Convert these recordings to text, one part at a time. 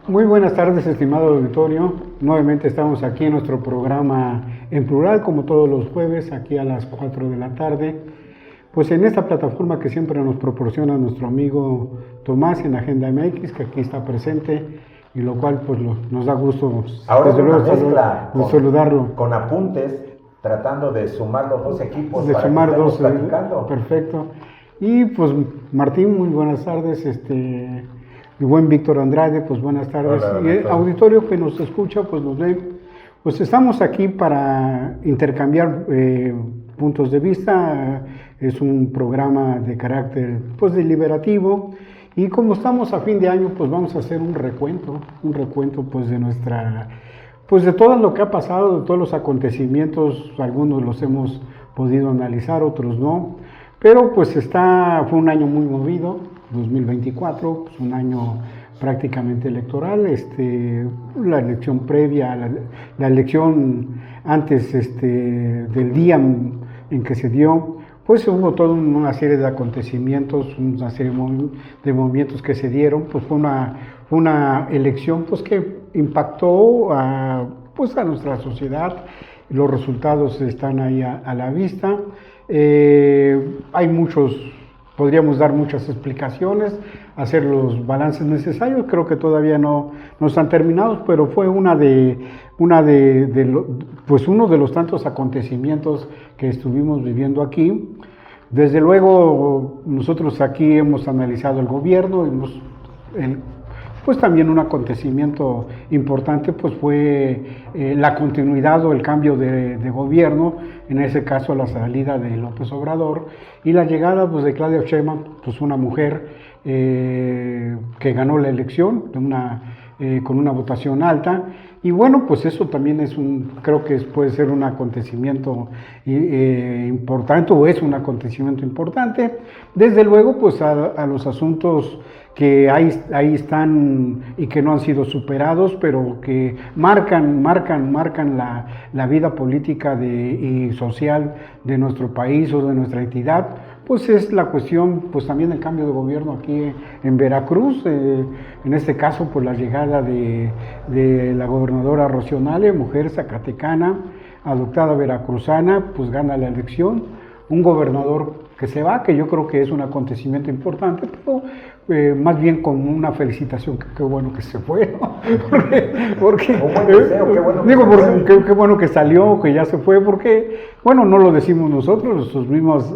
Muy buenas tardes, estimado auditorio. Nuevamente estamos aquí en nuestro programa en plural, como todos los jueves, aquí a las 4 de la tarde. Pues en esta plataforma que siempre nos proporciona nuestro amigo Tomás en Agenda MX, que aquí está presente, y lo cual pues nos da gusto, ahora desde luego, saludarlo. Con apuntes, tratando de sumar los dos equipos de para sumar que dos, platicando. Perfecto. Y pues Martín, muy buenas tardes. Mi buen Víctor Andrade, pues buenas tardes. Hola, y el auditorio que nos escucha, pues nos lee. Pues estamos aquí para intercambiar puntos de vista. Es un programa de carácter pues deliberativo. Y como estamos a fin de año, pues vamos a hacer un recuento pues de nuestra, pues de todo lo que ha pasado, de todos los acontecimientos. Algunos los hemos podido analizar, otros no. Pero pues fue un año muy movido, 2024, pues un año prácticamente electoral, la elección previa, la elección antes del día en que se dio, pues hubo toda una serie de acontecimientos, una serie de movimientos que se dieron, pues fue una elección pues que impactó a nuestra sociedad. Los resultados están ahí a la vista. Podríamos dar muchas explicaciones, hacer los balances necesarios. Creo que todavía no están terminados, pero fue uno de los tantos acontecimientos que estuvimos viviendo aquí. Desde luego, nosotros aquí hemos analizado el gobierno, pues también un acontecimiento importante pues fue la continuidad o el cambio de gobierno, en ese caso la salida de López Obrador y la llegada pues de Claudia Sheinbaum, pues una mujer que ganó la elección con una votación alta. Y bueno, pues eso también creo que puede ser un acontecimiento importante, o es un acontecimiento importante. Desde luego, pues a los asuntos que ahí están y que no han sido superados, pero que marcan la vida política y social de nuestro país o de nuestra entidad. Pues es la cuestión, pues también el cambio de gobierno aquí en Veracruz, en este caso por la llegada de la gobernadora Rocío Nale, mujer zacatecana, adoptada veracruzana, pues gana la elección. Un gobernador que se va, que yo creo que es un acontecimiento importante, pero más bien con una felicitación, que qué bueno que se fue, ¿no? Porque qué bueno que salió, que ya se fue, porque, bueno, no lo decimos nosotros, sus mismos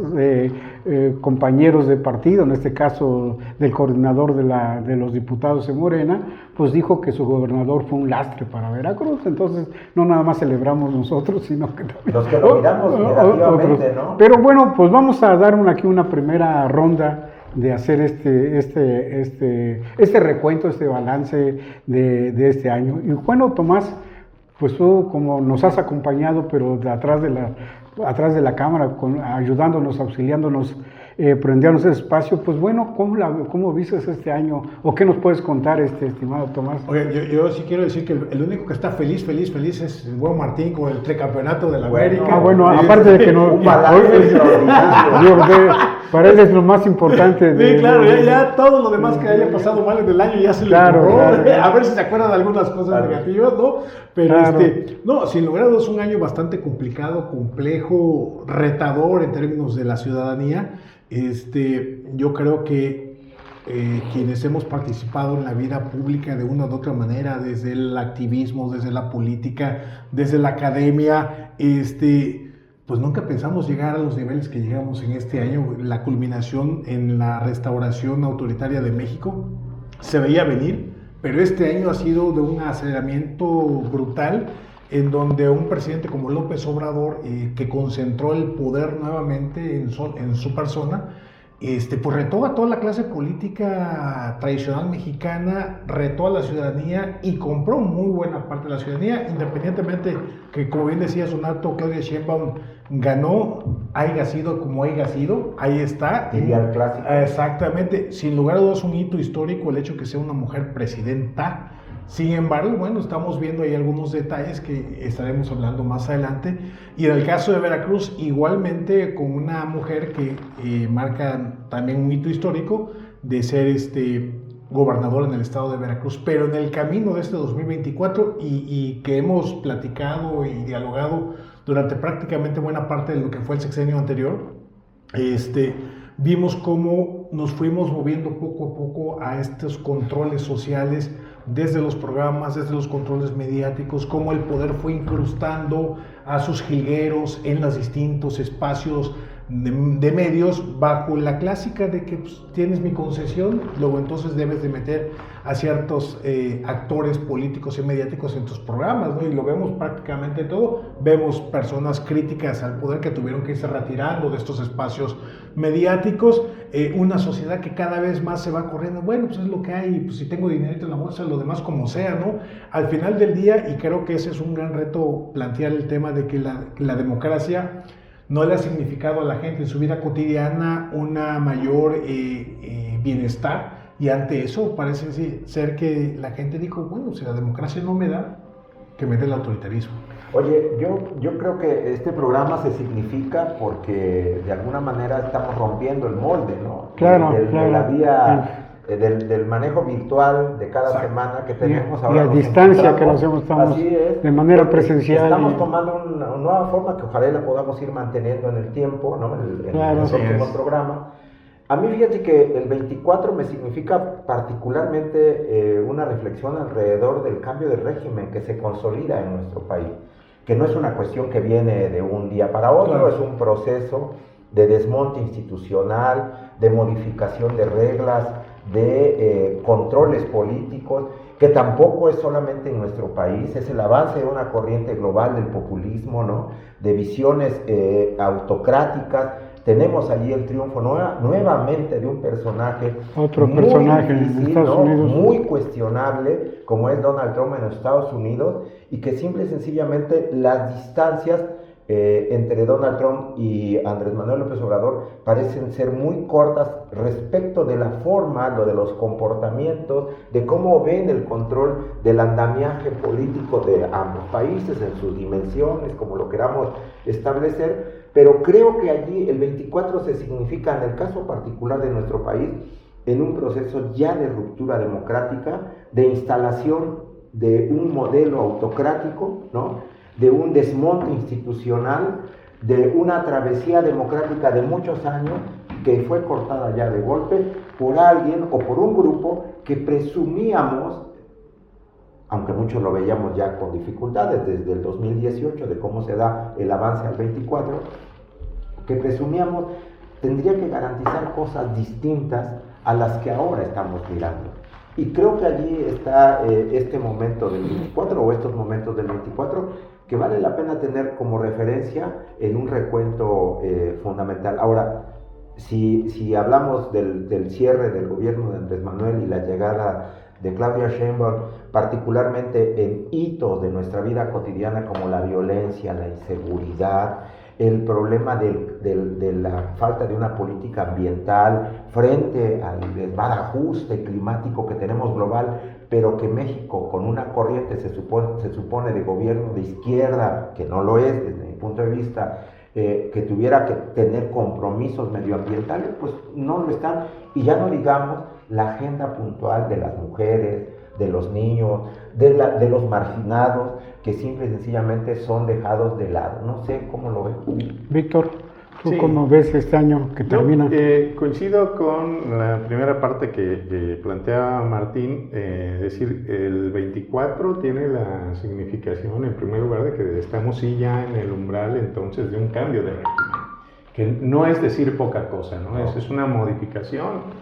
compañeros de partido, en este caso del coordinador de los diputados de Morena, pues dijo que su gobernador fue un lastre para Veracruz. Entonces no nada más celebramos nosotros, sino que también los que lo miramos negativamente, ¿no? Pero bueno, pues vamos a dar aquí una primera ronda de hacer este recuento, este balance de este año. Y bueno, Tomás, pues tú como nos has acompañado, pero atrás de la cámara, ayudándonos, auxiliándonos, prendiéndonos el espacio, pues bueno, ¿cómo viste este año? ¿O qué nos puedes contar, estimado Tomás? Oye, yo sí quiero decir que el único que está feliz es el buen Martín con el tricampeonato de la América. Bueno, aparte de que no... Un balance extraordinario. Para él es lo más importante. Sí, claro, ya todo lo demás que haya pasado mal en el año ya se le borró. Claro. A ver si se acuerdan de algunas cosas negativas, ¿no? Pero no, sin lugar a dudas es un año bastante complicado, complejo, retador en términos de la ciudadanía. Yo creo que quienes hemos participado en la vida pública de una u otra manera, desde el activismo, desde la política, desde la academia, pues nunca pensamos llegar a los niveles que llegamos en este año. La culminación en la restauración autoritaria de México se veía venir, pero este año ha sido de un aceleramiento brutal, en donde un presidente como López Obrador, que concentró el poder nuevamente en su persona, pues retó a toda la clase política tradicional mexicana, retó a la ciudadanía y compró muy buena parte de la ciudadanía, independientemente que, como bien decía Sonato, Claudia Sheinbaum ganó, haya sido como haya sido, ahí está. Diría el clásico. Exactamente, sin lugar a dudas un hito histórico el hecho que sea una mujer presidenta. Sin embargo, bueno, estamos viendo ahí algunos detalles que estaremos hablando más adelante. Y en el caso de Veracruz, igualmente con una mujer que marca también un hito histórico de ser gobernador en el estado de Veracruz, pero en el camino de este 2024 y que hemos platicado y dialogado durante prácticamente buena parte de lo que fue el sexenio anterior, vimos cómo nos fuimos moviendo poco a poco a estos controles sociales desde los programas, desde los controles mediáticos, cómo el poder fue incrustando a sus jilgueros en los distintos espacios de medios bajo la clásica de que pues, tienes mi concesión, luego entonces debes de meter a ciertos actores políticos y mediáticos en tus programas, ¿no? Y lo vemos prácticamente todo. Vemos personas críticas al poder que tuvieron que irse retirando de estos espacios mediáticos, una sociedad que cada vez más se va corriendo, bueno, pues es lo que hay, pues si tengo dinerito en la bolsa, lo demás como sea, ¿no? Al final del día, y creo que ese es un gran reto, plantear el tema de que la democracia no le ha significado a la gente en su vida cotidiana una mayor bienestar, y ante eso parece ser que la gente dijo, bueno, si la democracia no me da, que me dé el autoritarismo. Oye, yo creo que este programa se significa porque de alguna manera estamos rompiendo el molde, ¿no? Claro, de claro. la vía, del manejo virtual de cada semana que tenemos ahora. Y a distancia que lo hacemos, estamos de manera presencial. Estamos tomando una nueva forma que ojalá la podamos ir manteniendo en el tiempo, ¿no? En los próximos programas. A mí fíjate que el 24 me significa particularmente una reflexión alrededor del cambio de régimen que se consolida en nuestro país, que no es una cuestión que viene de un día para otro, claro. Es un proceso de desmonte institucional, de modificación de reglas, de controles políticos, que tampoco es solamente en nuestro país, es el avance de una corriente global del populismo, ¿no? De visiones autocráticas. Tenemos allí el triunfo nuevamente de un personaje, en Estados Unidos, muy cuestionable, como es Donald Trump en los Estados Unidos, y que simple y sencillamente las distancias entre Donald Trump y Andrés Manuel López Obrador parecen ser muy cortas respecto de la forma, lo de los comportamientos, de cómo ven el control del andamiaje político de ambos países en sus dimensiones, como lo queramos establecer. Pero creo que allí el 24 se significa, en el caso particular de nuestro país, en un proceso ya de ruptura democrática, de instalación de un modelo autocrático, ¿no? De un desmonte institucional, de una travesía democrática de muchos años que fue cortada ya de golpe por alguien o por un grupo que presumíamos, aunque muchos lo veíamos ya con dificultades desde el 2018, de cómo se da el avance al 24, que presumíamos tendría que garantizar cosas distintas a las que ahora estamos mirando. Y creo que allí está este momento del 24, o estos momentos del 24, que vale la pena tener como referencia en un recuento fundamental. Ahora, si hablamos del cierre del gobierno de Andrés Manuel y la llegada de Claudia Sheinbaum, particularmente en hitos de nuestra vida cotidiana como la violencia, la inseguridad, el problema de la falta de una política ambiental frente al desbarajuste climático que tenemos global, pero que México, con una corriente se supone de gobierno de izquierda, que no lo es desde mi punto de vista, que tuviera que tener compromisos medioambientales, pues no lo están. Y ya no digamos la agenda puntual de las mujeres, de los niños, de los marginados, que simple y sencillamente son dejados de lado. No sé cómo lo ves. Víctor, ¿tú cómo ves este año que termina? Coincido con la primera parte que planteaba Martín, es decir, el 24 tiene la significación, en primer lugar, de que estamos sí ya en el umbral entonces de un cambio de régimen, que no es decir poca cosa, ¿no? Es una modificación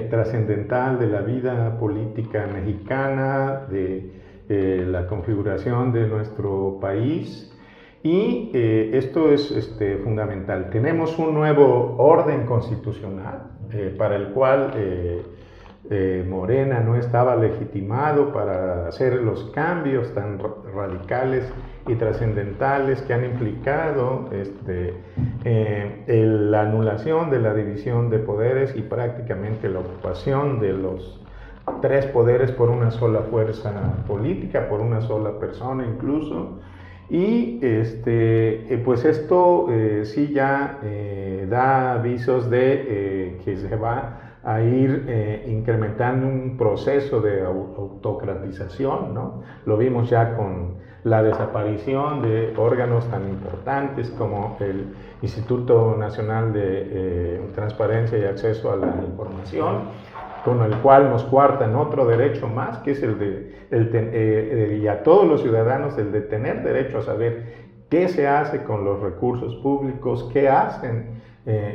trascendental de la vida política mexicana, de la configuración de nuestro país, y esto es fundamental. Tenemos un nuevo orden constitucional para el cual Morena no estaba legitimado para hacer los cambios tan radicales y trascendentales que han implicado la anulación de la división de poderes y prácticamente la ocupación de los tres poderes por una sola fuerza política, por una sola persona incluso. Y pues esto sí ya da avisos de que se va a ir incrementando un proceso de autocratización, ¿no? Lo vimos ya con la desaparición de órganos tan importantes como el Instituto Nacional de Transparencia y Acceso a la Información, con el cual nos coartan otro derecho más, que es y a todos los ciudadanos el de tener derecho a saber qué se hace con los recursos públicos, qué hacen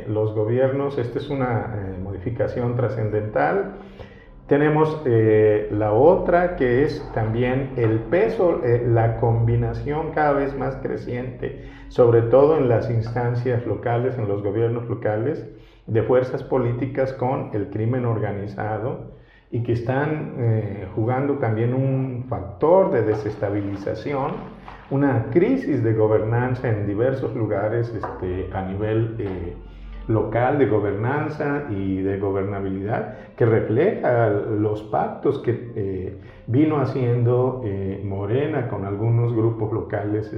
los gobiernos. Esta es una modificación trascendental. Tenemos la otra, que es también el peso, la combinación cada vez más creciente, sobre todo en las instancias locales, en los gobiernos locales, de fuerzas políticas con el crimen organizado, y que están jugando también un factor de desestabilización, una crisis de gobernanza en diversos lugares a nivel local, de gobernanza y de gobernabilidad, que refleja los pactos que vino haciendo Morena con algunos grupos locales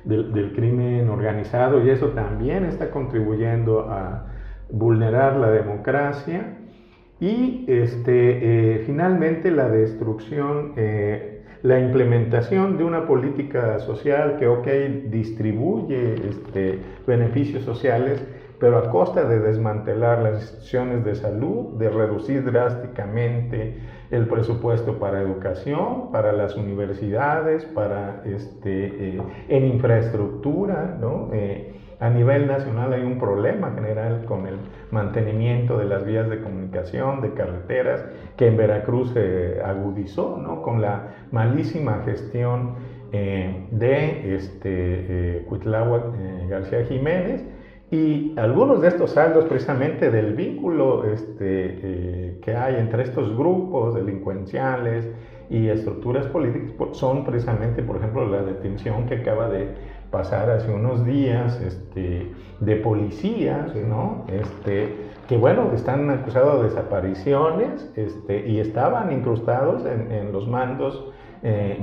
del crimen organizado, y eso también está contribuyendo a vulnerar la democracia. Y finalmente la destrucción, la implementación de una política social que distribuye beneficios sociales, pero a costa de desmantelar las instituciones de salud, de reducir drásticamente el presupuesto para educación, para las universidades, para en infraestructura, ¿no? A nivel nacional hay un problema general con el mantenimiento de las vías de comunicación, de carreteras, que en Veracruz se agudizó, ¿no? Con la malísima gestión de Cuitláhuac García Jiménez, y algunos de estos saldos precisamente del vínculo que hay entre estos grupos delincuenciales y estructuras políticas son precisamente, por ejemplo, la detención que acaba de pasar hace unos días de policías, ¿no? Que bueno, están acusados de desapariciones y estaban incrustados en los mandos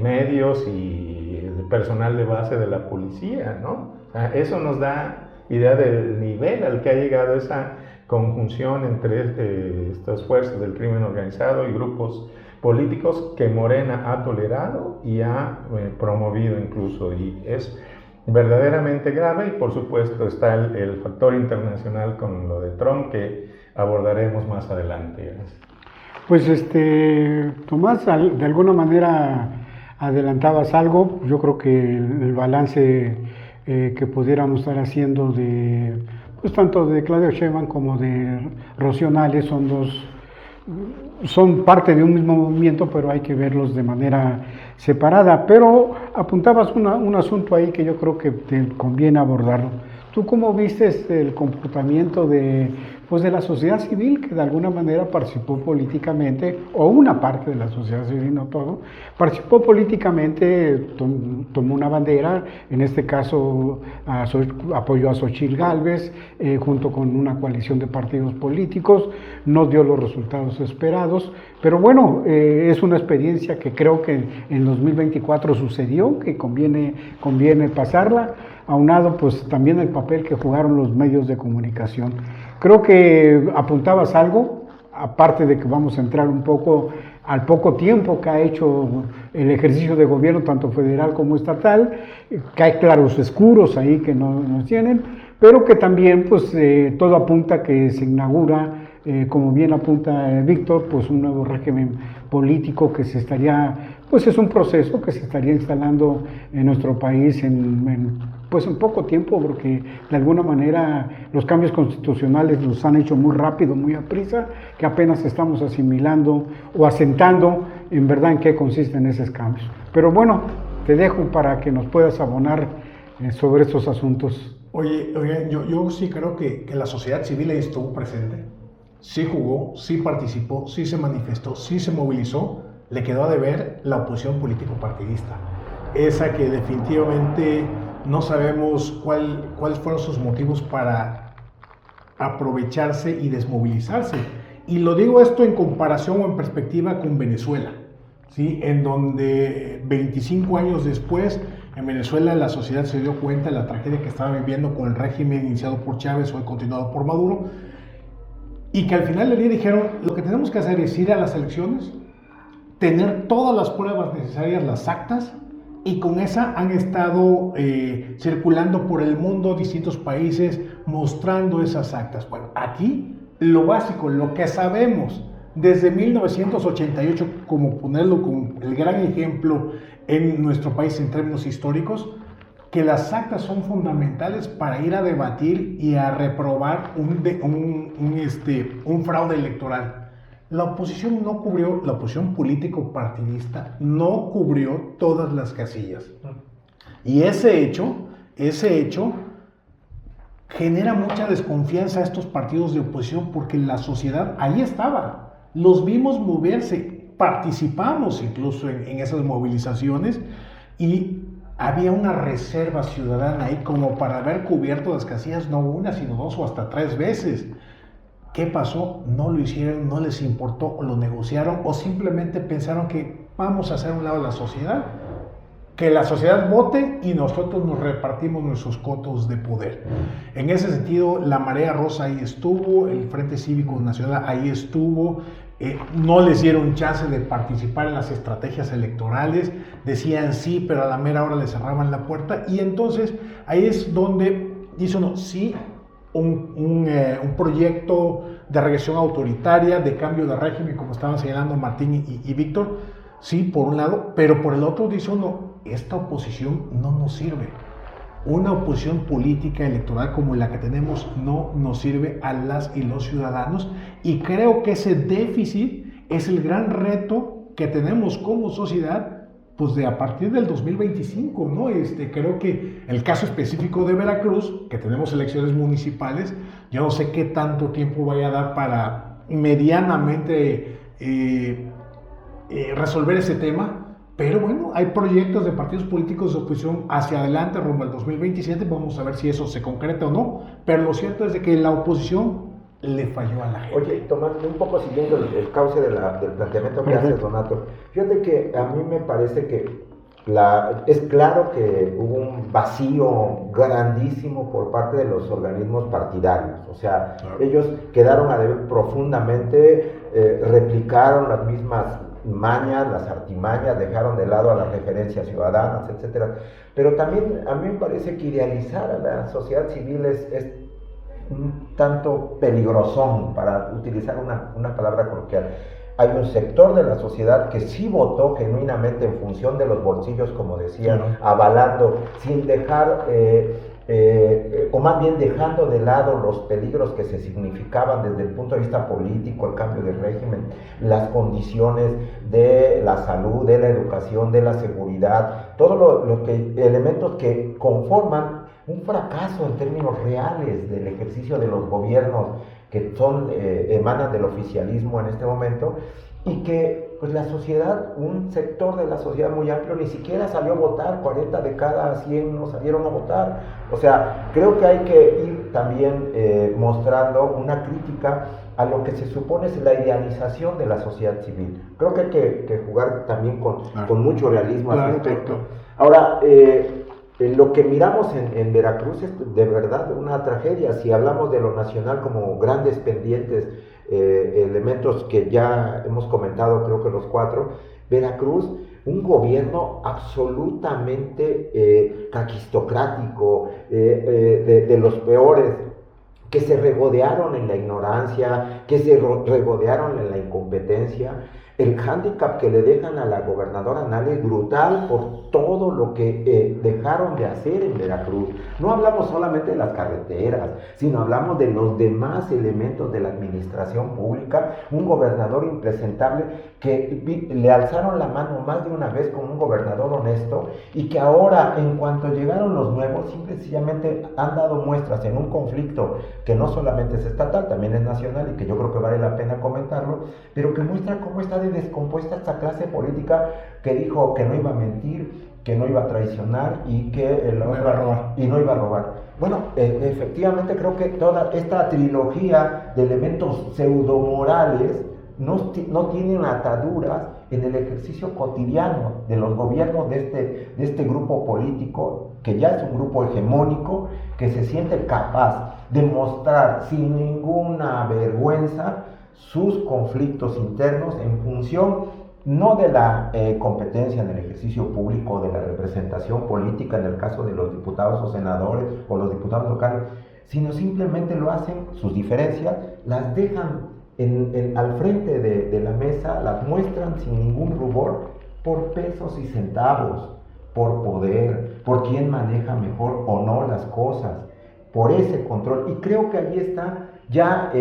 medios y personal de base de la policía, ¿no? O sea, eso nos da idea del nivel al que ha llegado esa conjunción entre estas fuerzas del crimen organizado y grupos políticos que Morena ha tolerado y ha promovido incluso, y es verdaderamente grave. Y por supuesto está el factor internacional con lo de Trump, que abordaremos más adelante. Pues Tomás, de alguna manera adelantabas algo. Yo creo que el balance que pudiéramos estar haciendo pues tanto de Claudia Sheinbaum como de Rocío Nale son parte de un mismo movimiento, pero hay que verlos de manera separada. Pero apuntabas un asunto ahí que yo creo que te conviene abordarlo. ¿Tú cómo viste el comportamiento de la sociedad civil, que de alguna manera participó políticamente, o una parte de la sociedad civil, no todo, participó políticamente, tomó una bandera, en este caso apoyó a Xochitl Gálvez, junto con una coalición de partidos políticos, no dio los resultados esperados, pero bueno, es una experiencia que creo que en 2024 sucedió, que conviene pasarla, aunado pues también el papel que jugaron los medios de comunicación. Creo que apuntabas algo, aparte de que vamos a entrar un poco al poco tiempo que ha hecho el ejercicio de gobierno, tanto federal como estatal, que hay claros oscuros ahí que no nos tienen, pero que también pues todo apunta que se inaugura, como bien apunta Víctor, pues un nuevo régimen político que pues es un proceso que se estaría instalando en nuestro país en poco tiempo, porque de alguna manera los cambios constitucionales los han hecho muy rápido, muy a prisa, que apenas estamos asimilando o asentando en verdad en qué consisten esos cambios. Pero bueno, te dejo para que nos puedas abonar sobre estos asuntos. Oye, yo sí creo que la sociedad civil ahí estuvo presente, sí jugó, sí participó, sí se manifestó, sí se movilizó. Le quedó a deber la oposición político-partidista, esa que definitivamente no sabemos cuáles fueron sus motivos para aprovecharse y desmovilizarse. Y lo digo esto en comparación o en perspectiva con Venezuela, ¿sí? En donde 25 años después, en Venezuela la sociedad se dio cuenta de la tragedia que estaba viviendo con el régimen iniciado por Chávez, hoy continuado por Maduro, y que al final del día dijeron, lo que tenemos que hacer es ir a las elecciones, tener todas las pruebas necesarias, las actas, y con esa han estado circulando por el mundo, distintos países, mostrando esas actas. Bueno, aquí lo básico, lo que sabemos desde 1988, como ponerlo como el gran ejemplo en nuestro país en términos históricos, que las actas son fundamentales para ir a debatir y a reprobar un fraude electoral. La oposición no cubrió, la oposición político-partidista no cubrió todas las casillas. Y ese hecho genera mucha desconfianza a estos partidos de oposición porque la sociedad ahí estaba. Los vimos moverse, participamos incluso en esas movilizaciones y había una reserva ciudadana ahí como para haber cubierto las casillas, no una, sino 2 o hasta 3 veces. ¿Qué pasó? No lo hicieron, no les importó, o lo negociaron, o simplemente pensaron que vamos a hacer un lado de la sociedad, que la sociedad vote y nosotros nos repartimos nuestros cotos de poder. En ese sentido, la Marea Rosa ahí estuvo, el Frente Cívico Nacional ahí estuvo, no les dieron chance de participar en las estrategias electorales, decían sí, pero a la mera hora les cerraban la puerta, y entonces ahí es donde dice uno, sí, un proyecto de regresión autoritaria, de cambio de régimen, como estaban señalando Martín y Víctor, sí, por un lado, pero por el otro dice uno, esta oposición no nos sirve. Una oposición política electoral como la que tenemos no nos sirve a las y los ciudadanos, y creo que ese déficit es el gran reto que tenemos como sociedad, pues de a partir del 2025, ¿no? Creo que el caso específico de Veracruz, que tenemos elecciones municipales, yo no sé qué tanto tiempo vaya a dar para medianamente resolver ese tema, pero bueno, hay proyectos de partidos políticos de oposición hacia adelante rumbo al 2027, vamos a ver si eso se concreta o no, pero lo cierto es de que la oposición le falló a la gente. Oye, Tomás, un poco siguiendo el cauce del planteamiento que hace Donato, fíjate que a mí me parece que es claro que hubo un vacío grandísimo por parte de los organismos partidarios, o sea, claro, ellos quedaron a deber profundamente, replicaron las mismas mañas, las artimañas, dejaron de lado a las referencias ciudadanas, etcétera. Pero también a mí me parece que idealizar a la sociedad civil es un tanto peligrosón, para utilizar una palabra coloquial. Hay un sector de la sociedad que sí votó genuinamente en función de los bolsillos, como decía, sí, avalando, sin dejar, o más bien dejando de lado los peligros que se significaban desde el punto de vista político, el cambio de régimen, las condiciones de la salud, de la educación, de la seguridad, todos elementos que conforman un fracaso en términos reales del ejercicio de los gobiernos que emanan del oficialismo en este momento, y que pues la sociedad, un sector de la sociedad muy amplio ni siquiera salió a votar, 40 de cada 100 no salieron a votar. O sea, creo que hay que ir también mostrando una crítica a lo que se supone es la idealización de la sociedad civil. Creo que hay que jugar también con mucho realismo al respecto. Ahora, lo que miramos en Veracruz es de verdad una tragedia. Si hablamos de lo nacional como grandes pendientes, elementos que ya hemos comentado, creo que los 4, Veracruz, un gobierno absolutamente caquistocrático, de los peores, que se regodearon en la ignorancia, que se regodearon en la incompetencia. El hándicap que le dejan a la gobernadora Nale es brutal por todo lo que dejaron de hacer en Veracruz. No hablamos solamente de las carreteras, sino hablamos de los demás elementos de la administración pública. Un gobernador impresentable que le alzaron la mano más de una vez con un gobernador honesto, y que ahora, en cuanto llegaron los nuevos, simple y sencillamente han dado muestras en un conflicto que no solamente es estatal, también es nacional, y que yo creo que vale la pena comentarlo, pero que muestra cómo está de descompuesta esta clase política que dijo que no iba a mentir, que no iba a traicionar y que no iba a robar. Bueno, efectivamente creo que toda esta trilogía de elementos pseudomorales no tienen ataduras en el ejercicio cotidiano de los gobiernos de este grupo político, que ya es un grupo hegemónico, que se siente capaz de mostrar sin ninguna vergüenza sus conflictos internos en función no de la competencia en el ejercicio público, de la representación política en el caso de los diputados o senadores o los diputados locales, sino simplemente lo hacen, sus diferencias las dejan al frente de la mesa, las muestran sin ningún rubor por pesos y centavos, por poder, por quién maneja mejor o no las cosas, por ese control. Y creo que allí está ya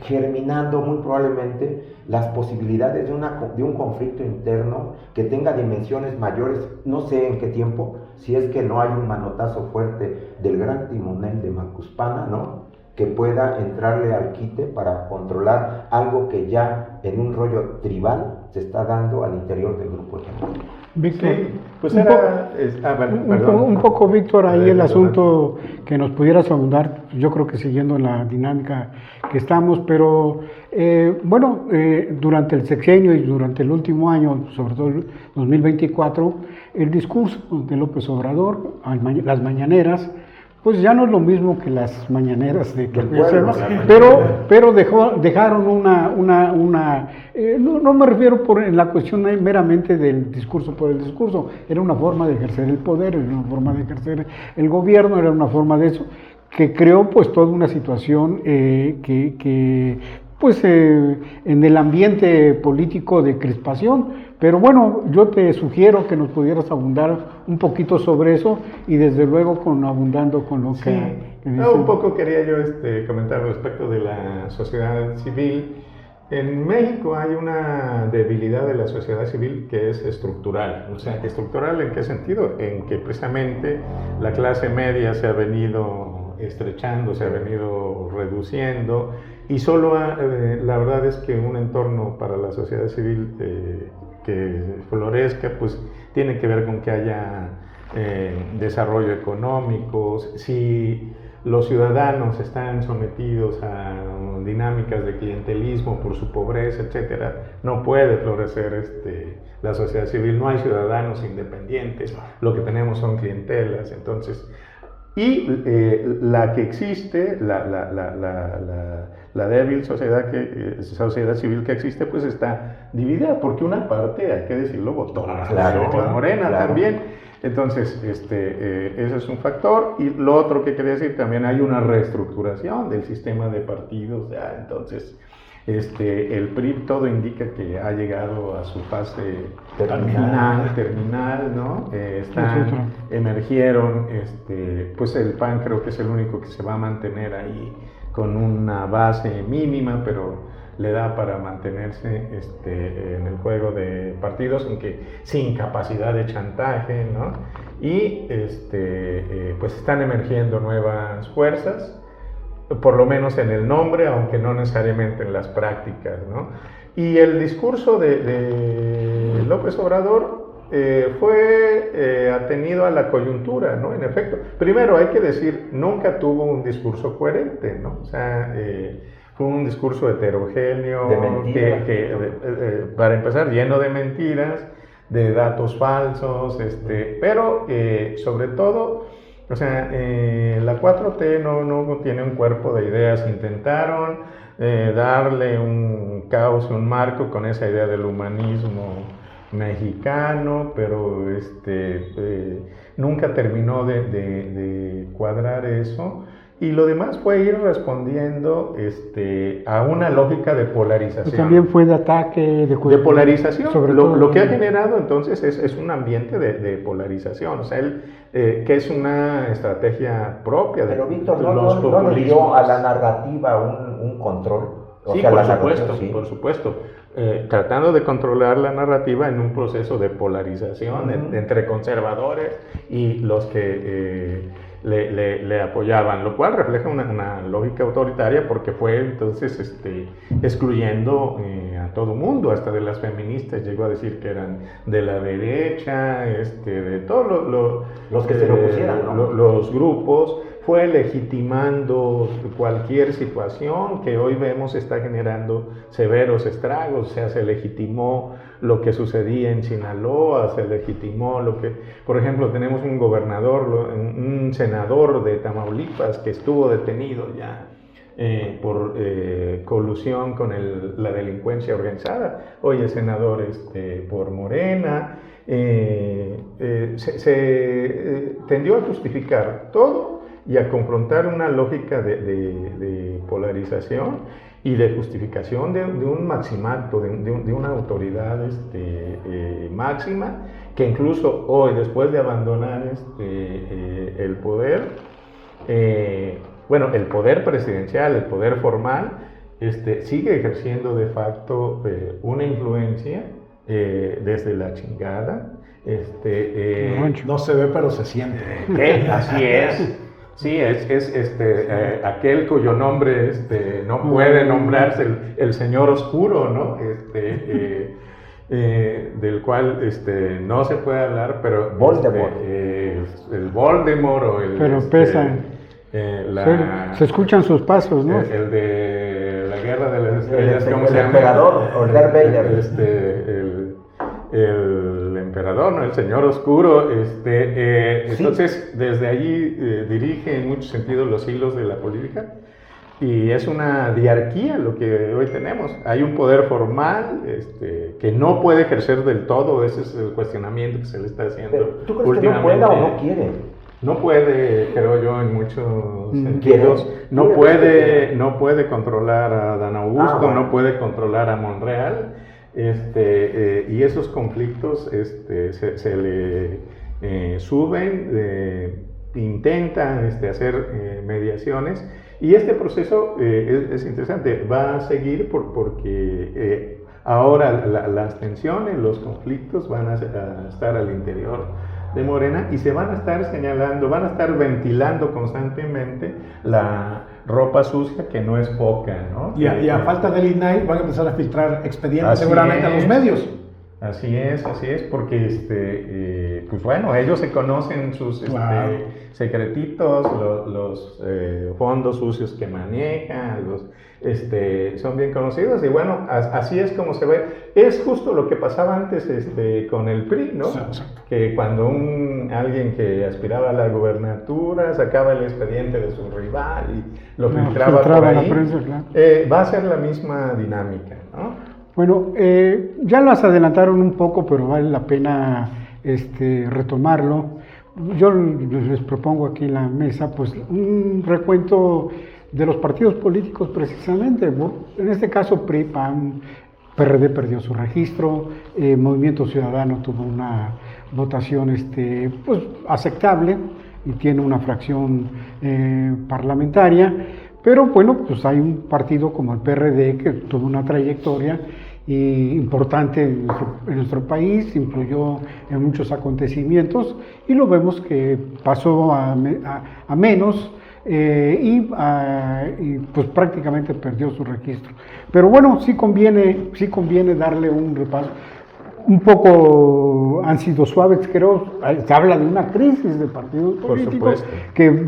germinando muy probablemente las posibilidades de un conflicto interno que tenga dimensiones mayores, no sé en qué tiempo, si es que no hay un manotazo fuerte del gran timonel de Macuspana, ¿no?, que pueda entrarle al quite para controlar algo que ya en un rollo tribal se está dando al interior del grupo hegemónico. Víctor, Sí, pues un poco, Víctor, ahí el asunto que nos pudieras abundar, yo creo que siguiendo la dinámica que estamos, pero durante el sexenio y durante el último año, sobre todo el 2024, el discurso de López Obrador, las mañaneras, pues ya no es lo mismo que las mañaneras de que pero dejaron no me refiero en la cuestión meramente del discurso por el discurso, era una forma de ejercer el poder, era una forma de ejercer el gobierno, era una forma de eso, que creó pues toda una situación en el ambiente político de crispación. Pero bueno, yo te sugiero que nos pudieras abundar un poquito sobre eso y desde luego abundando con lo que dice. Un poco quería yo comentar respecto de la sociedad civil. En México hay una debilidad de la sociedad civil que es estructural. O sea, ¿estructural en qué sentido? En que precisamente la clase media se ha venido estrechando, se ha venido reduciendo y solo la verdad es que un entorno para la sociedad civil que florezca, pues tiene que ver con que haya desarrollo económico. Si los ciudadanos están sometidos a dinámicas de clientelismo por su pobreza, etcétera, no puede florecer la sociedad civil. No hay ciudadanos independientes, lo que tenemos son clientelas. Entonces, la que existe, la débil sociedad civil que existe, pues está dividida, porque una parte, hay que decirlo, votó a Morena también. Entonces, ese es un factor. Y lo otro que quería decir, también hay una reestructuración del sistema de partidos. Entonces, el PRI todo indica que ha llegado a su fase terminal, ¿no? Emergieron, pues el PAN creo que es el único que se va a mantener ahí con una base mínima, pero le da para mantenerse en el juego de partidos, aunque sin capacidad de chantaje, ¿no? Y pues están emergiendo nuevas fuerzas, por lo menos en el nombre, aunque no necesariamente en las prácticas, ¿no? Y el discurso de López Obrador fue atenido a la coyuntura, ¿no? En efecto, primero hay que decir, nunca tuvo un discurso coherente, ¿no? O sea, fue un discurso heterogéneo, para empezar, lleno de mentiras, de datos falsos, pero sobre todo, o sea, la 4T no tiene un cuerpo de ideas. Intentaron darle un cauce, un marco con esa idea del humanismo mexicano, pero nunca terminó de cuadrar eso. Y lo demás fue ir respondiendo a una lógica de polarización. Pues también fue de ataque, de polarización. Sobre lo que ha generado entonces es un ambiente de polarización. O sea, que es una estrategia propia de Pero Víctor, ¿no le dio a la narrativa un control? Sí, por supuesto. Tratando de controlar la narrativa en un proceso de polarización entre conservadores y los que le apoyaban, lo cual refleja una lógica autoritaria porque fue entonces excluyendo a todo mundo, hasta de las feministas, llegó a decir que eran de la derecha, de todos los que se lo pusieran, ¿no? los grupos, fue legitimando cualquier situación que hoy vemos está generando severos estragos. O sea, se legitimó lo que sucedía en Sinaloa, se legitimó lo que, por ejemplo, tenemos un gobernador, un senador de Tamaulipas que estuvo detenido ya por colusión con la delincuencia organizada. Hoy es senador por Morena. Se tendió a justificar todo y a confrontar una lógica de polarización y de justificación de un maximato, de una autoridad máxima, que incluso hoy, después de abandonar el poder, el poder presidencial, el poder formal, sigue ejerciendo de facto una influencia desde la chingada. No se ve, pero se siente. Así es. Sí, es aquel cuyo nombre no puede nombrarse, el Señor Oscuro, ¿no? Del cual no se puede hablar, pero Voldemort. El Voldemort o el... Pero pesa. Se escuchan sus pasos, ¿no? El de la Guerra de las Estrellas, ¿cómo se llama? El emperador, o Darth Vader. El emperador, ¿no? El Señor Oscuro, entonces desde allí dirige en muchos sentidos los hilos de la política, y es una diarquía lo que hoy tenemos. Hay un poder formal que no puede ejercer del todo, ese es el cuestionamiento que se le está haciendo. Pero, ¿tú crees que no pueda o no quiere? No puede, creo yo, en muchos sentidos. No puede controlar a Dan Augusto, no puede controlar a Monreal. Y esos conflictos se le suben, intentan hacer mediaciones, y este proceso es interesante, va a seguir porque ahora las tensiones, los conflictos van a estar al interior de Morena y se van a estar señalando, van a estar ventilando constantemente la ropa sucia, que no es poca, ¿no? Y a falta del INAI van a empezar a filtrar expedientes seguramente a los medios. Así es, porque pues bueno, ellos se conocen sus secretitos, los fondos sucios que manejan, son bien conocidos, y bueno, así es como se ve. Es justo lo que pasaba antes con el PRI, ¿no? Que cuando alguien que aspiraba a la gubernatura sacaba el expediente de su rival y lo filtraba por ahí, la prensa, claro. Va a ser la misma dinámica, ¿no? Bueno, ya las adelantaron un poco, pero vale la pena retomarlo. Yo les propongo aquí en la mesa pues un recuento de los partidos políticos precisamente. En este caso PRI, PAN, PRD perdió su registro, Movimiento Ciudadano tuvo una votación pues aceptable y tiene una fracción parlamentaria. Pero bueno, pues hay un partido como el PRD que tuvo una trayectoria importante en nuestro país, influyó en muchos acontecimientos, y lo vemos que pasó a menos y pues prácticamente perdió su registro. Pero bueno, sí conviene darle un repaso. Un poco han sido suaves, creo. Se habla de una crisis de partidos políticos que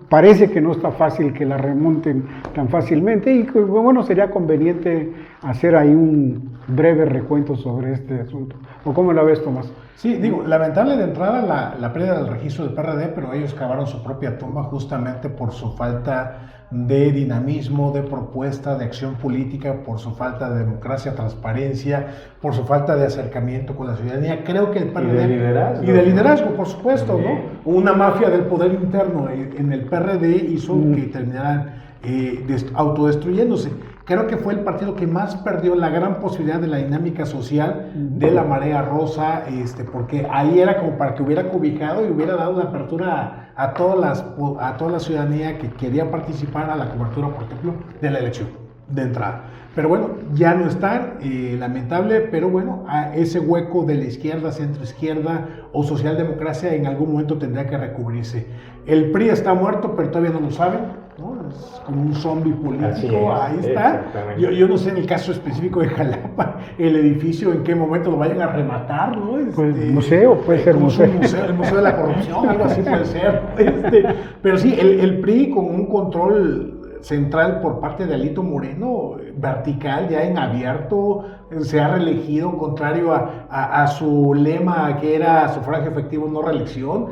parece que no está fácil que la remonten tan fácilmente, y que, bueno, sería conveniente hacer ahí un breve recuento sobre este asunto. ¿O cómo la ves, Tomás? Sí, digo, lamentable de entrada la pérdida del registro del PRD, pero ellos cavaron su propia tumba justamente por su falta de dinamismo, de propuesta, de acción política, por su falta de democracia, transparencia, por su falta de acercamiento con la ciudadanía. Creo que el PRD... Y de liderazgo, por supuesto, ¿no? Una mafia del poder interno en el PRD hizo que terminaran autodestruyéndose. Creo que fue el partido que más perdió la gran posibilidad de la dinámica social de la marea rosa, porque ahí era como para que hubiera cobijado y hubiera dado la apertura a toda la ciudadanía que quería participar a la cobertura, por ejemplo, de la elección. de entrada. Pero bueno, ya no están, lamentable, pero bueno, a ese hueco de la izquierda, centro-izquierda o socialdemocracia en algún momento tendrá que recubrirse. El PRI está muerto, pero todavía no lo saben, ¿no? Es como un zombie político, ahí está. Yo no sé en el caso específico de Jalapa, el edificio, en qué momento lo vayan a rematar, ¿no? Pues museo, puede ser museo. El museo de la corrupción, algo así puede ser. Pero sí, el PRI con un control central por parte de Alito Moreno, vertical, ya en abierto, se ha reelegido contrario a su lema que era sufragio efectivo, no reelección.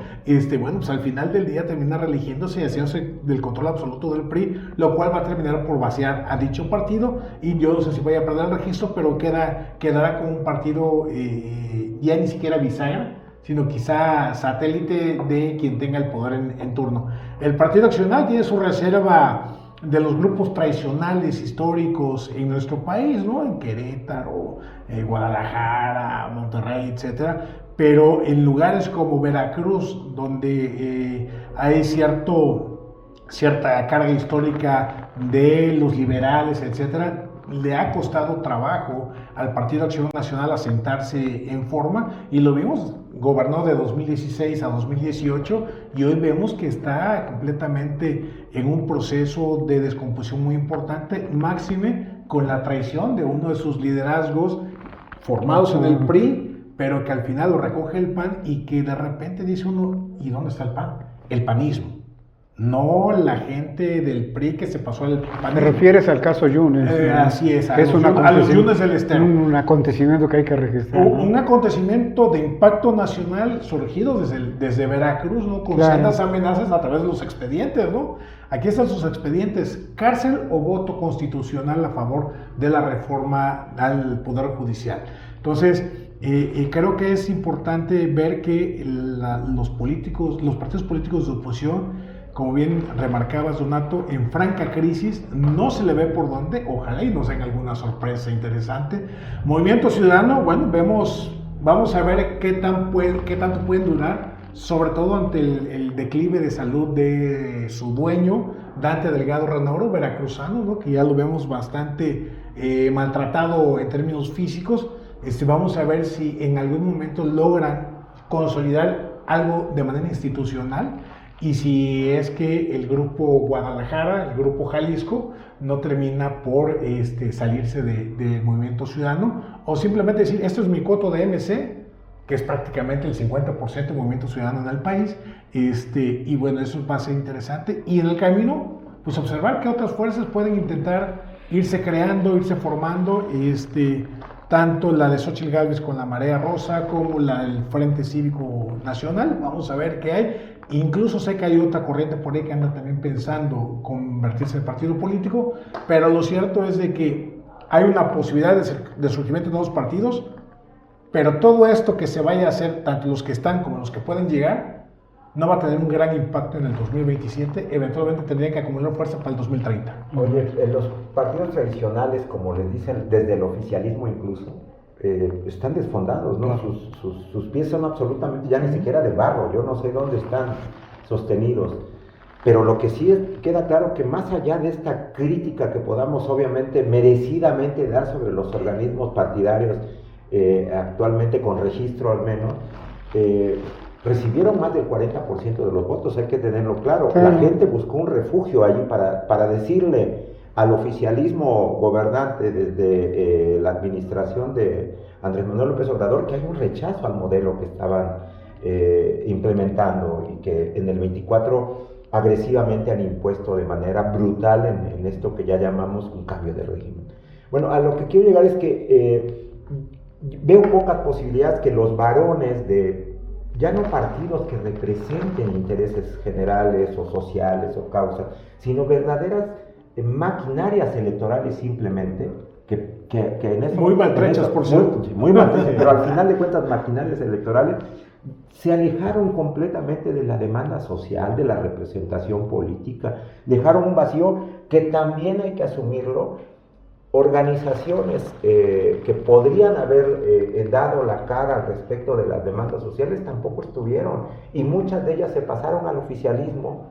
Bueno, pues al final del día termina reeligiéndose y haciéndose del control absoluto del PRI, lo cual va a terminar por vaciar a dicho partido, y yo no sé si vaya a perder el registro, pero quedará como un partido ya ni siquiera bisagra, sino quizá satélite de quien tenga el poder en turno. El Partido Accional tiene su reserva de los grupos tradicionales históricos en nuestro país, ¿no? En Querétaro, Guadalajara, Monterrey, etcétera, pero en lugares como Veracruz, donde hay cierta carga histórica de los liberales, etcétera, le ha costado trabajo al Partido Acción Nacional asentarse en forma, y lo vimos, gobernó de 2016 a 2018 y hoy vemos que está completamente en un proceso de descomposición muy importante, máxime con la traición de uno de sus liderazgos formados en el PRI, pero que al final lo recoge el PAN, y que de repente dice uno, ¿y dónde está el PAN? El panismo. No la gente del PRI que se pasó al panismo. ¿Te refieres al caso Yunes? Así es, a los Yunes del Estero. Un acontecimiento que hay que registrar. Un acontecimiento de impacto nacional surgido desde Veracruz, ¿no? Con sendas amenazas a través de los expedientes, ¿no? Aquí están sus expedientes: cárcel o voto constitucional a favor de la reforma al Poder Judicial. Entonces, creo que es importante ver que los partidos políticos de oposición, como bien remarcabas, Donato, en franca crisis, no se le ve por dónde. Ojalá y nos den alguna sorpresa interesante. Movimiento Ciudadano, bueno, vamos a ver qué tanto pueden durar, sobre todo ante el declive de salud de su dueño, Dante Delgado Ranauro, veracruzano, ¿no? Que ya lo vemos bastante maltratado en términos físicos. Vamos a ver si en algún momento logran consolidar algo de manera institucional, y si es que el grupo Guadalajara, el grupo Jalisco, no termina por salirse del Movimiento Ciudadano, o simplemente decir, esto es mi coto de MC, que es prácticamente el 50% del Movimiento Ciudadano en el país, y bueno, eso va a ser interesante, y en el camino, pues observar que otras fuerzas pueden intentar irse creando, irse formando, tanto la de Xóchitl Gálvez con la Marea Rosa, como la del Frente Cívico Nacional. Vamos a ver qué hay. Incluso sé que hay otra corriente por ahí que anda también pensando convertirse en partido político, pero lo cierto es de que hay una posibilidad de surgimiento de nuevos partidos, pero todo esto que se vaya a hacer, tanto los que están como los que pueden llegar, no va a tener un gran impacto en el 2027, eventualmente tendría que acumular fuerza para el 2030. Oye, los partidos tradicionales, como les dicen, desde el oficialismo incluso, están desfondados, ¿no? Claro. Sus pies son absolutamente, ya ni siquiera de barro, yo no sé dónde están sostenidos. Pero lo que sí queda claro que más allá de esta crítica que podamos obviamente merecidamente dar sobre los organismos partidarios, actualmente con registro al menos, recibieron más del 40% de los votos, hay que tenerlo claro. La gente buscó un refugio allí para decirle al oficialismo gobernante desde la administración de Andrés Manuel López Obrador que hay un rechazo al modelo que estaban implementando, y que en el 24 agresivamente han impuesto de manera brutal en esto que ya llamamos un cambio de régimen. Bueno, a lo que quiero llegar es que veo pocas posibilidades que los varones ya no partidos que representen intereses generales o sociales o causas, sino verdaderas maquinarias electorales simplemente, que en eso... Muy maltrechas, por cierto. Muy maltrechas, pero al final de cuentas maquinarias electorales se alejaron completamente de la demanda social, de la representación política, dejaron un vacío que también hay que asumirlo. Organizaciones que podrían haber dado la cara al respecto de las demandas sociales tampoco estuvieron, y muchas de ellas se pasaron al oficialismo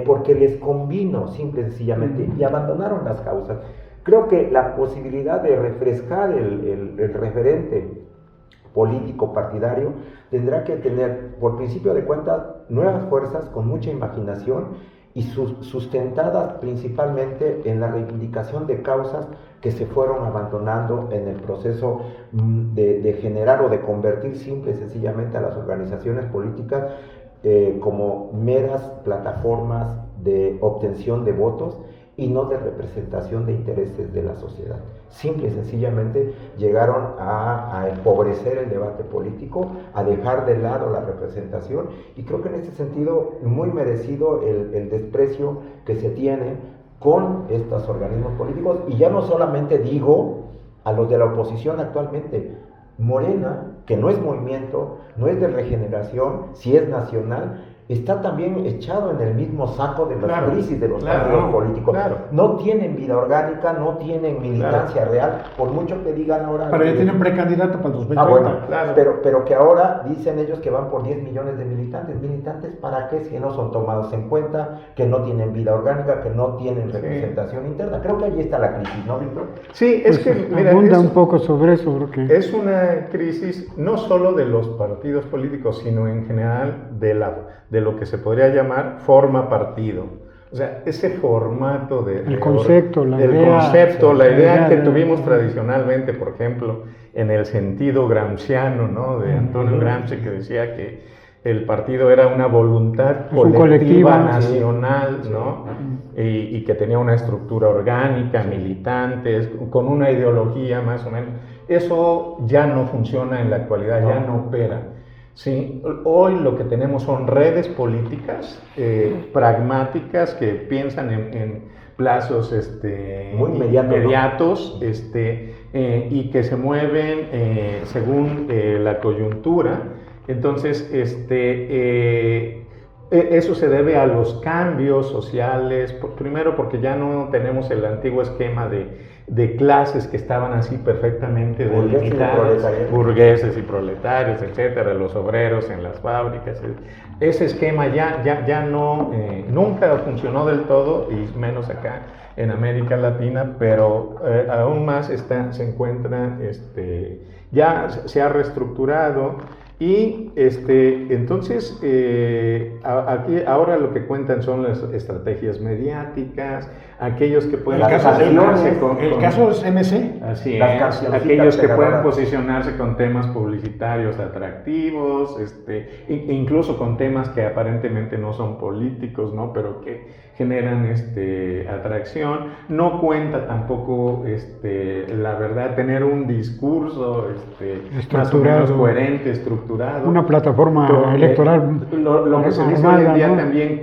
porque les convino simple y sencillamente, y abandonaron las causas. Creo que la posibilidad de refrescar el referente político partidario tendrá que tener, por principio de cuentas, nuevas fuerzas con mucha imaginación y sustentadas principalmente en la reivindicación de causas que se fueron abandonando en el proceso de generar o de convertir simple y sencillamente a las organizaciones políticas como meras plataformas de obtención de votos y no de representación de intereses de la sociedad. Simple y sencillamente llegaron a empobrecer el debate político, a dejar de lado la representación, y creo que en este sentido muy merecido el desprecio que se tiene con estos organismos políticos, y ya no solamente digo a los de la oposición actualmente. Morena, que no es movimiento, no es de regeneración, si es nacional, está también echado en el mismo saco de las crisis de los partidos políticos. No tienen vida orgánica, no tienen militancia real, por mucho que digan ahora... Pero ya tienen precandidato para el 2030. Bueno, pero que ahora dicen ellos que van por 10 millones de militantes. ¿Militantes para qué? Si no son tomados en cuenta, que no tienen vida orgánica, que no tienen representación interna. Creo que ahí está la crisis, ¿no, Víctor? Sí, es que... Mira, abunda un poco sobre eso, porque... Es una crisis no solo de los partidos políticos, sino en general de lo que se podría llamar forma partido. O sea, ese formato el concepto, la idea que tuvimos tradicionalmente, por ejemplo, en el sentido gramsciano, ¿no? De Antonio Gramsci, que decía que el partido era una voluntad colectiva nacional, ¿no? Y que tenía una estructura orgánica, militantes, con una ideología más o menos. Eso ya no funciona en la actualidad, ya no opera. Sí, hoy lo que tenemos son redes políticas pragmáticas que piensan en plazos muy inmediatos, y que se mueven según la coyuntura. Entonces, eso se debe a los cambios sociales, primero porque ya no tenemos el antiguo esquema de clases que estaban así perfectamente delimitadas, burgueses y proletarios, etcétera, los obreros en las fábricas. Ese esquema ya no, nunca funcionó del todo, y menos acá en América Latina, pero aún más se encuentra, ya se ha reestructurado. Y entonces aquí ahora lo que cuentan son las estrategias mediáticas, aquellos que pueden posicionarse con el caso es MC, así es, aquellos que pueden posicionarse con temas publicitarios atractivos, incluso con temas que aparentemente no son políticos, ¿no? Pero que generan atracción. No cuenta tampoco la verdad tener un discurso más o menos coherente, estructurado. Una plataforma electoral. Lo que se dice hoy en día también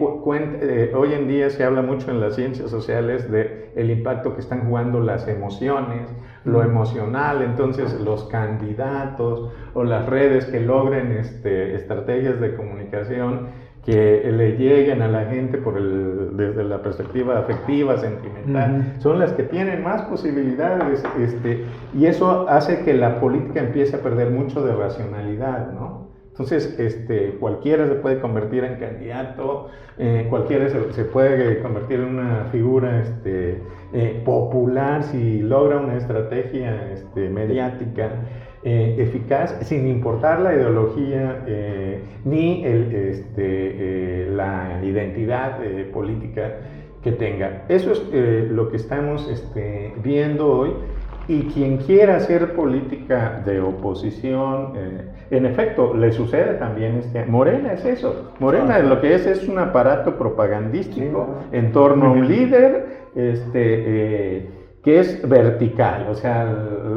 hoy en día se habla mucho en las ciencias sociales de el impacto que están jugando las emociones, lo emocional. Entonces los candidatos o las redes que logren estrategias de comunicación que le lleguen a la gente desde la perspectiva afectiva, sentimental, son las que tienen más posibilidades, y eso hace que la política empiece a perder mucho de racionalidad, ¿no? Entonces, cualquiera se puede convertir en candidato, cualquiera se puede convertir en una figura popular si logra una estrategia mediática eficaz, sin importar la ideología ni la identidad política que tenga. Eso es lo que estamos viendo hoy. Y quien quiera hacer política de oposición, en efecto, le sucede también. Morena es eso. Morena lo que es un aparato propagandístico en torno a un líder que es vertical, o sea,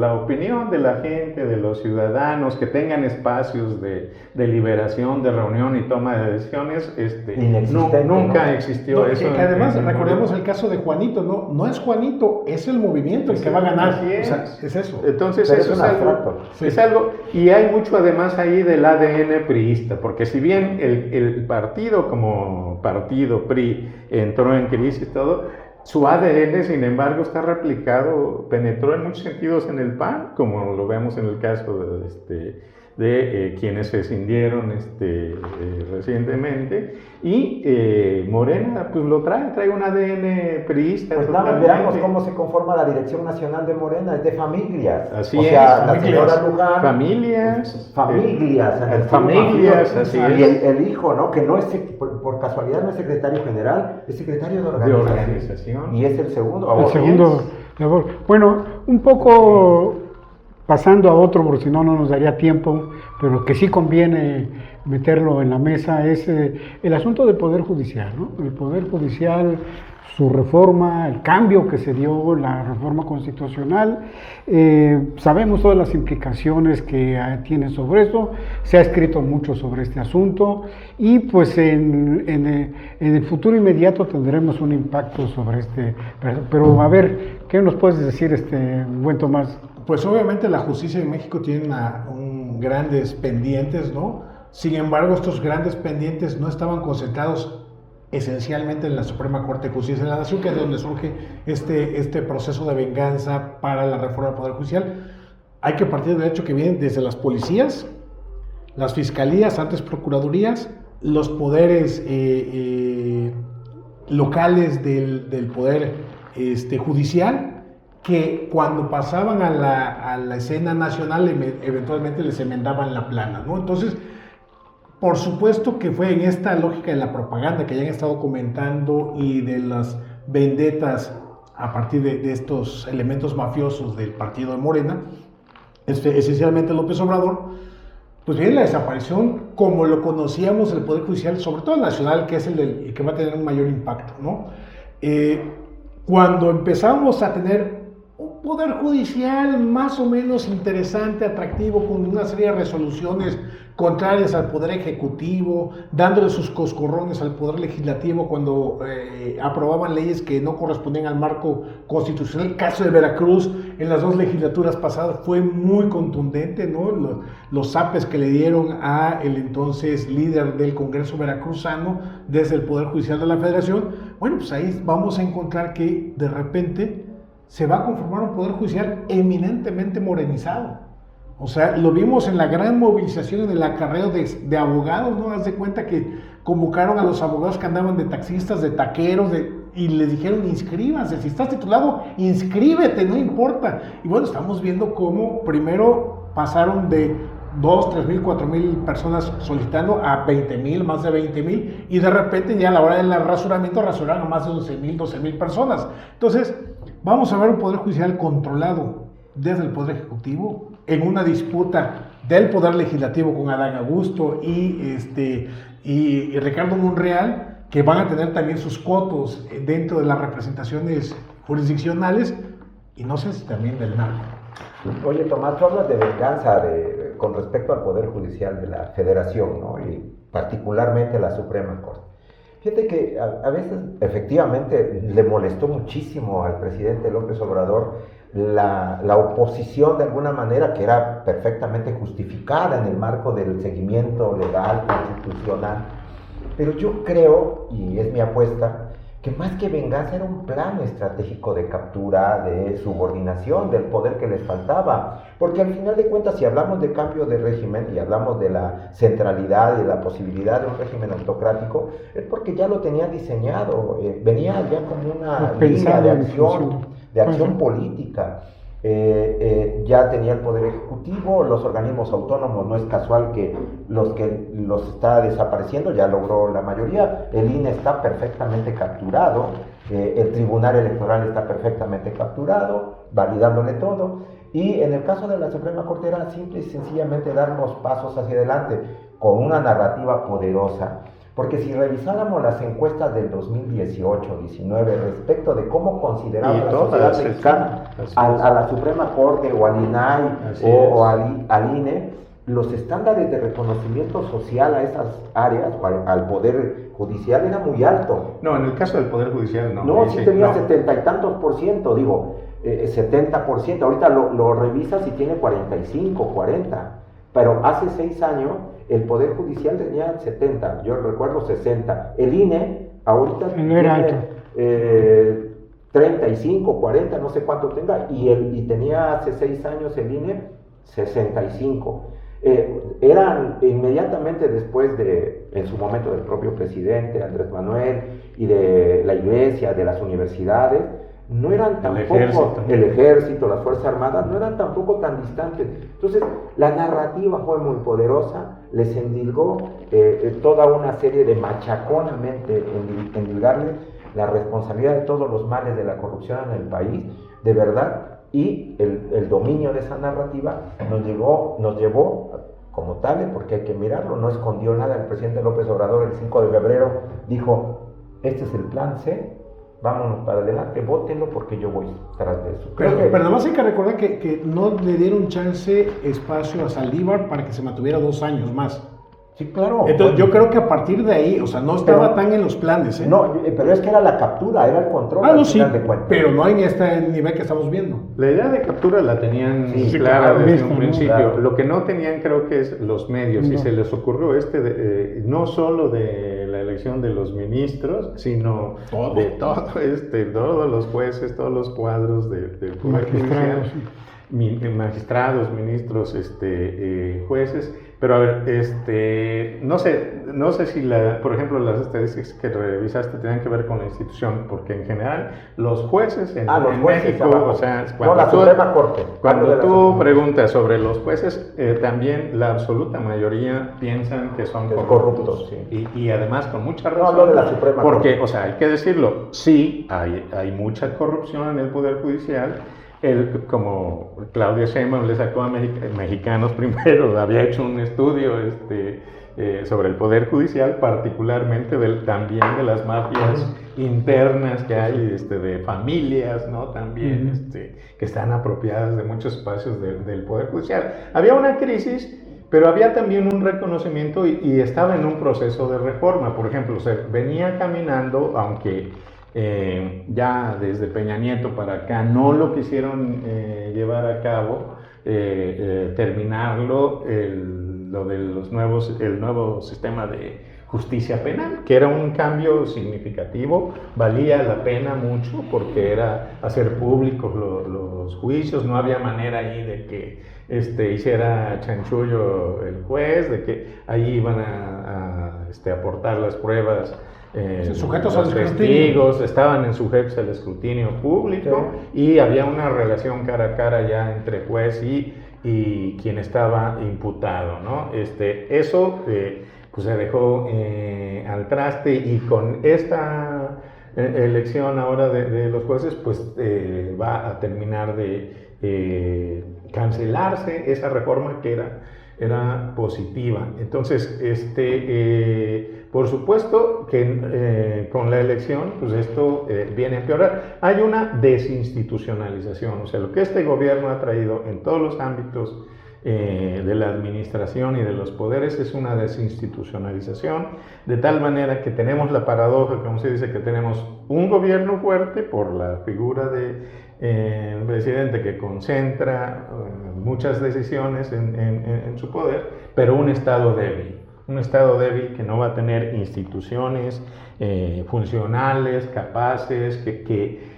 la opinión de la gente, de los ciudadanos, que tengan espacios de deliberación, de reunión y toma de decisiones, nunca existió eso. Que además, recordemos el caso de Juanito, no es Juanito, es el movimiento el que va a ganar. Así es. O sea, es eso. Entonces, eso es algo, y hay mucho además ahí del ADN priista, porque si bien el partido como partido PRI entró en crisis y todo, su ADN, sin embargo, está replicado, penetró en muchos sentidos en el PAN, como lo vemos en el caso de quienes se escindieron recientemente, y Morena pues lo trae un ADN priista. Pues nada, veamos cómo se conforma la Dirección Nacional de Morena, es de familias. Así o sea, es, la señora Luján. Familias, así es. Y el hijo, ¿no? Que no es, por casualidad no es secretario general, es secretario de organización. Y es el segundo. El segundo labor. Bueno, un poco pasando a otro, porque si no, no nos daría tiempo, pero que sí conviene meterlo en la mesa, es el asunto del Poder Judicial, ¿no? El Poder Judicial, su reforma, el cambio que se dio, la reforma constitucional, sabemos todas las implicaciones que tiene sobre eso, se ha escrito mucho sobre este asunto, y pues en el futuro inmediato tendremos un impacto sobre pero a ver, ¿qué nos puedes decir, buen Tomás? Pues obviamente la justicia en México tiene grandes pendientes, ¿no? Sin embargo, estos grandes pendientes no estaban concentrados esencialmente en la Suprema Corte de Justicia de la Nación, que es donde surge este proceso de venganza para la reforma del Poder Judicial. Hay que partir del hecho que vienen desde las policías, las fiscalías, antes procuradurías, los poderes locales del Poder Judicial, que cuando pasaban a la escena nacional eventualmente les enmendaban la plana, ¿no? Entonces, por supuesto que fue en esta lógica de la propaganda que ya han estado comentando y de las vendetas a partir de estos elementos mafiosos del partido de Morena, esencialmente López Obrador, pues viene la desaparición como lo conocíamos del Poder Judicial, sobre todo el nacional, que es el que va a tener un mayor impacto, ¿no? Cuando empezamos a tener un Poder Judicial más o menos interesante, atractivo, con una serie de resoluciones contrarias al Poder Ejecutivo, dándole sus coscorrones al Poder Legislativo cuando aprobaban leyes que no correspondían al marco constitucional. El caso de Veracruz en las 2 legislaturas pasadas fue muy contundente, ¿no? Los zapes que le dieron a el entonces líder del Congreso veracruzano desde el Poder Judicial de la Federación. Bueno, pues ahí vamos a encontrar que de repente se va a conformar un Poder Judicial eminentemente morenizado. O sea, lo vimos en la gran movilización en el acarreo de abogados, ¿no? Haz de cuenta que convocaron a los abogados que andaban de taxistas, de taqueros, y les dijeron: inscríbanse, si estás titulado, inscríbete, no importa. Y bueno, estamos viendo cómo primero pasaron de 2, 3 mil, 4 mil personas solicitando a 20 mil, más de 20 mil, y de repente ya a la hora del rasuramiento rasuraron a más de 11 mil, 12 mil personas. Entonces, vamos a ver un Poder Judicial controlado desde el Poder Ejecutivo, en una disputa del Poder Legislativo con Adán Augusto y Ricardo Monreal, que van a tener también sus cotos dentro de las representaciones jurisdiccionales, y no sé si también del narco. Oye, Tomás, tú hablas de venganza con respecto al Poder Judicial de la Federación, ¿no? Y particularmente la Suprema Corte. Fíjate que a veces efectivamente le molestó muchísimo al presidente López Obrador la oposición, de alguna manera, que era perfectamente justificada en el marco del seguimiento legal, constitucional. Pero yo creo, y es mi apuesta, que más que venganza era un plan estratégico de captura, de subordinación del poder que les faltaba. Porque al final de cuentas, si hablamos de cambio de régimen y hablamos de la centralidad y de la posibilidad de un régimen autocrático, es porque ya lo tenía diseñado, venía ya como una línea de acción política. Ya tenía el Poder Ejecutivo, los organismos autónomos, no es casual que los está desapareciendo, ya logró la mayoría. El INE está perfectamente capturado, el Tribunal Electoral está perfectamente capturado, validándole todo, y en el caso de la Suprema Corte era simple y sencillamente dar unos pasos hacia adelante con una narrativa poderosa. Porque si revisáramos las encuestas del 2018-19 respecto de cómo consideraba la sociedad mexicana a la Suprema Corte o al INAI o al INE, los estándares de reconocimiento social a esas áreas, al Poder Judicial, era muy alto. No, en el caso del Poder Judicial no. No, sí tenía 70 y tantos %, digo, 70%. Ahorita lo revisas y tiene 45, 40. Pero hace 6 años el Poder Judicial tenía 70, yo recuerdo 60. El INE ahorita tiene 35, 40, no sé cuánto tenga, y tenía hace 6 años el INE 65. eran inmediatamente después en su momento, del propio presidente Andrés Manuel y de la iglesia, de las universidades, no eran tampoco, el ejército, las Fuerzas Armadas, no eran tampoco tan distantes. Entonces, la narrativa fue muy poderosa, les endilgó toda una serie de machaconamente, endilgarles la responsabilidad de todos los males de la corrupción en el país, de verdad, y el dominio de esa narrativa nos llevó como tal, porque hay que mirarlo, no escondió nada. El presidente López Obrador el 5 de febrero dijo, este es el plan C, vámonos para adelante, vótenlo porque yo voy tras de eso. Pero nada más hay que recordar que no le dieron espacio a Saldívar para que se mantuviera 2 años más. Sí, claro. Entonces yo creo que a partir de ahí, o sea, no estaba tan en los planes, ¿eh? No, pero es que era la captura, era el control. No, sí, pero no en este nivel que estamos viendo. La idea de captura la tenían clara desde un principio. Claro. Lo que no tenían, creo que es los medios. Y se les ocurrió no solo de la elección de los ministros, sino de todos los jueces, todos los cuadros del Poder Judicial, magistrados, ministros, jueces. Pero a ver, no sé si por ejemplo, las estadísticas que revisaste tenían que ver con la institución, porque en general los jueces en México, o sea, cuando tú preguntas sobre los jueces, también la absoluta mayoría piensan que son corruptos. Sí. Y además con mucha razón. No hablo de la Suprema porque, Corte. O sea, hay que decirlo, sí, hay mucha corrupción en el Poder Judicial. Como Claudia Sheinbaum le sacó a Mexicanos Primero, había hecho un estudio sobre el Poder Judicial, particularmente también de las mafias internas que hay, de familias, ¿no? También que están apropiadas de muchos espacios del Poder Judicial. Había una crisis, pero había también un reconocimiento y estaba en un proceso de reforma. Por ejemplo, se venía caminando, aunque ya desde Peña Nieto para acá no lo quisieron llevar a cabo, terminarlo, el nuevo sistema de justicia penal, que era un cambio significativo, valía la pena mucho porque era hacer públicos los juicios, no había manera ahí de que hiciera chanchullo el juez, de que ahí iban a aportar las pruebas. Sujetos los testigos estaban sujetos al escrutinio público, y había una relación cara a cara ya entre juez y quien estaba imputado, ¿no? Eso pues se dejó al traste, y con esta elección ahora de los jueces pues va a terminar de cancelarse esa reforma que era positiva. Entonces, por supuesto que con la elección, pues esto viene a empeorar. Hay una desinstitucionalización, o sea, lo que este gobierno ha traído en todos los ámbitos de la administración y de los poderes es una desinstitucionalización, de tal manera que tenemos la paradoja, como se dice, que tenemos un gobierno fuerte por la figura de un presidente que concentra muchas decisiones en su poder, pero un Estado débil que no va a tener instituciones funcionales, capaces, que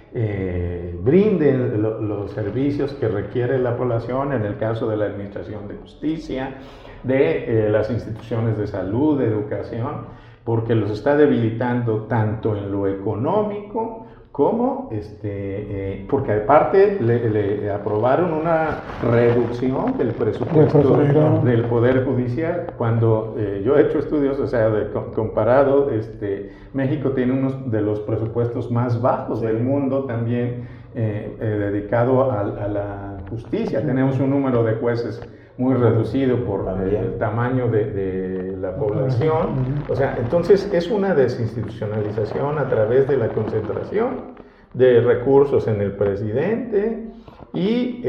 brinden los servicios que requiere la población, en el caso de la administración de justicia, de las instituciones de salud, de educación, porque los está debilitando tanto en lo económico como, porque aparte le aprobaron una reducción del presupuesto del Poder Judicial. Cuando yo he hecho estudios, o sea, comparado, México tiene uno de los presupuestos más bajos del mundo también, dedicado a la justicia. Tenemos un número de jueces muy reducido por el tamaño de la población. O sea, entonces es una desinstitucionalización a través de la concentración de recursos en el presidente y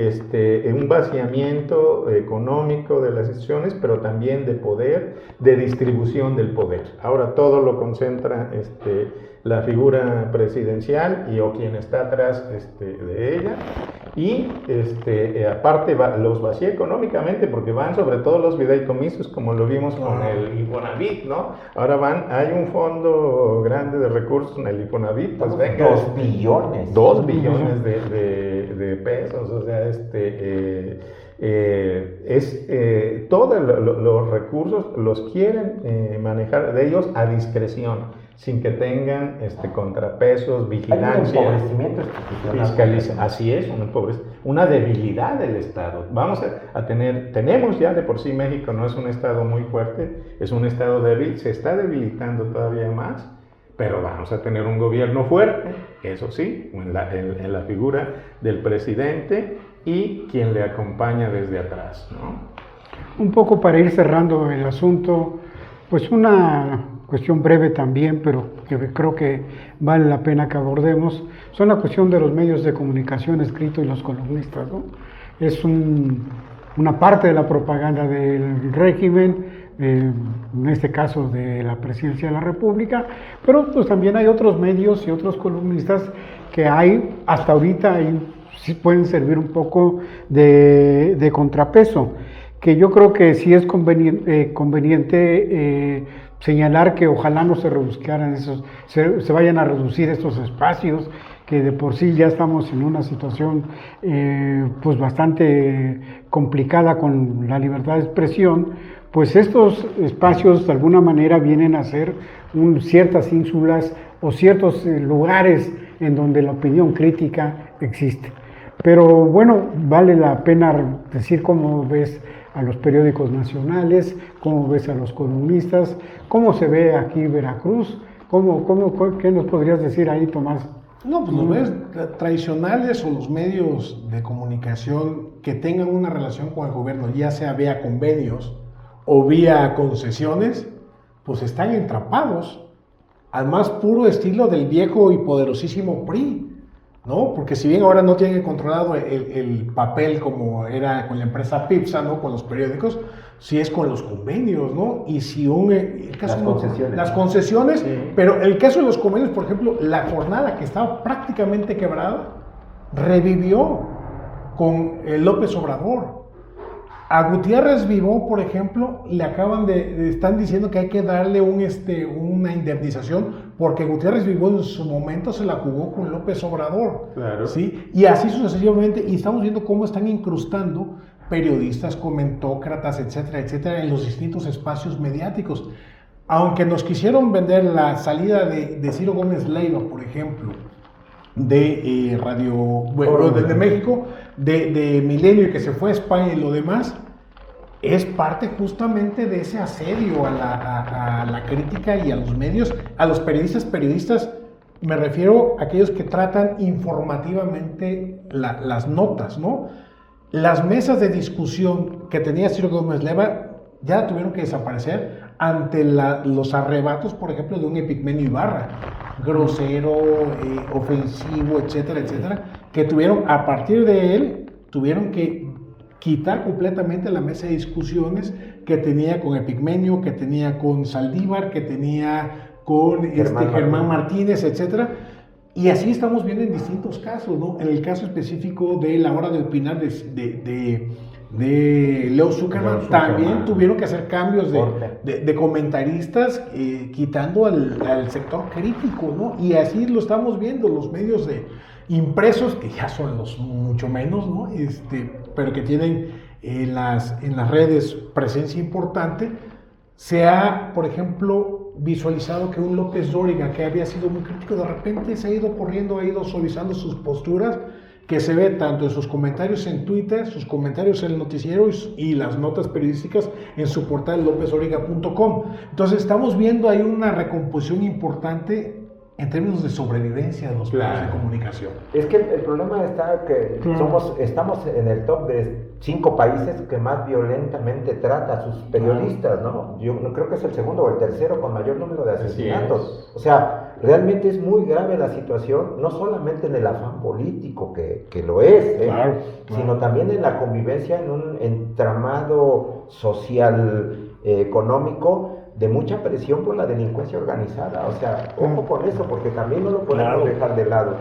un vaciamiento económico de las instituciones, pero también de poder, de distribución del poder. Ahora todo lo concentra la figura presidencial o quien está atrás de ella, y aparte los vacía económicamente, porque van sobre todo los fideicomisos, como lo vimos con el Infonavit, ¿no? Ahora hay un fondo grande de recursos en el Infonavit, pues venga, 2 billones. 2 billones de pesos, o sea, Todos los recursos los quieren manejar de ellos a discreción, sin que tengan contrapesos, vigilancia, hay un empobrecimiento institucional, fiscalización. Así es, una debilidad del Estado. Tenemos ya de por sí, México no es un Estado muy fuerte, es un Estado débil, se está debilitando todavía más, pero vamos a tener un gobierno fuerte, eso sí, en la figura del presidente y quien le acompaña desde atrás, ¿no? Un poco para ir cerrando el asunto, pues una cuestión breve también, pero que creo que vale la pena que abordemos, son la cuestión de los medios de comunicación escritos y los columnistas, ¿no? Es una parte de la propaganda del régimen, en este caso de la Presidencia de la República, pero pues también hay otros medios y otros columnistas que hay, hasta ahorita sí pueden servir un poco de contrapeso, que yo creo que sí es conveniente señalar que ojalá no se reduzcan se vayan a reducir estos espacios, que de por sí ya estamos en una situación pues bastante complicada con la libertad de expresión. Pues estos espacios de alguna manera vienen a ser ciertas ínsulas o ciertos lugares en donde la opinión crítica existe. Pero bueno, vale la pena decir cómo ves a los periódicos nacionales, cómo ves a los columnistas, cómo se ve aquí Veracruz, ¿qué nos podrías decir ahí, Tomás? No, pues los medios tradicionales o los medios de comunicación que tengan una relación con el gobierno, ya sea vía convenios o vía concesiones, pues están entrapados al más puro estilo del viejo y poderosísimo PRI, ¿no? Porque si bien ahora no tienen controlado el papel como era con la empresa Pipsa, ¿no? Con los periódicos, sí es con los convenios, ¿no? Y si las concesiones, sí. Pero el caso de los convenios, por ejemplo, la jornada que estaba prácticamente quebrada, revivió con López Obrador. A Gutiérrez Vivó, por ejemplo, están diciendo que hay que darle una indemnización porque Gutiérrez Vivó en su momento se la jugó con López Obrador. Claro. ¿Sí? Y así sucesivamente, y estamos viendo cómo están incrustando periodistas, comentócratas, etcétera, etcétera, en los distintos espacios mediáticos. Aunque nos quisieron vender la salida de Ciro Gómez Leiva, por ejemplo, de de México, de Milenio, y que se fue a España y lo demás, es parte justamente de ese asedio a la crítica y a los medios, a los periodistas, me refiero a aquellos que tratan informativamente las notas, ¿no? Las mesas de discusión que tenía Ciro Gómez Leiva ya tuvieron que desaparecer ante los arrebatos, por ejemplo, de un Epigmenio Ibarra, grosero, ofensivo, etcétera, etcétera, que a partir de él, tuvieron que quitar completamente la mesa de discusiones que tenía con Epigmenio, que tenía con Saldívar, que tenía con Germán Martínez, etcétera. Y así estamos viendo en distintos casos, ¿no? En el caso específico de La Hora de Opinar de Leo Zuckerman, también tuvieron que hacer cambios de comentaristas, quitando al sector crítico, ¿no? Y así lo estamos viendo, los medios impresos, que ya son los mucho menos, ¿no? Pero que tienen en las redes presencia importante. Se ha, por ejemplo, visualizado que un López Dóriga, que había sido muy crítico, de repente se ha ido corriendo, ha ido suavizando sus posturas, que se ve tanto en sus comentarios en Twitter, sus comentarios en el noticiero y las notas periodísticas en su portal lopezoriga.com. Entonces estamos viendo ahí una recomposición importante en términos de sobrevivencia de los medios de comunicación. Es que el problema está que estamos en el top de 5 países que más violentamente trata a sus periodistas, ¿no? Yo no creo que es el segundo o el tercero con mayor número de asesinatos. O sea, realmente es muy grave la situación, no solamente en el afán político, que lo es, sino también en la convivencia en un entramado social, económico, de mucha presión por la delincuencia organizada. O sea, ojo con eso, porque también no lo podemos dejar de lado.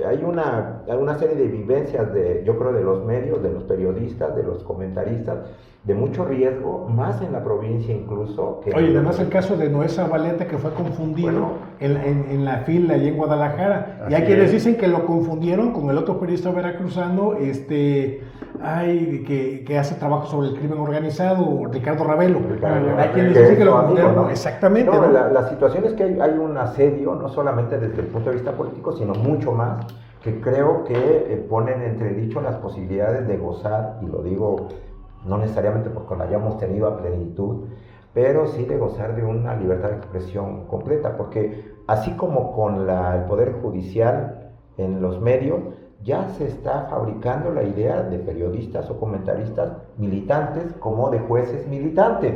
Hay una serie de vivencias, yo creo, de los medios, de los periodistas, de los comentaristas, de mucho riesgo, más en la provincia incluso. Oye, además el caso de Noé Zabaleta, que fue confundido en la fila allí en Guadalajara. Y hay quienes dicen que lo confundieron con el otro periodista veracruzano, hay que hace trabajo sobre el crimen organizado, Ricardo Ravelo. Hay quienes dicen que lo condenan. Exactamente. No, la situación es que hay un asedio, no solamente desde el punto de vista político, sino mucho más, que creo que ponen en entredicho las posibilidades de gozar, y lo digo no necesariamente porque la hayamos tenido a plenitud, pero sí de gozar de una libertad de expresión completa, porque así como con el Poder Judicial en los medios, ya se está fabricando la idea de periodistas o comentaristas militantes como de jueces militantes.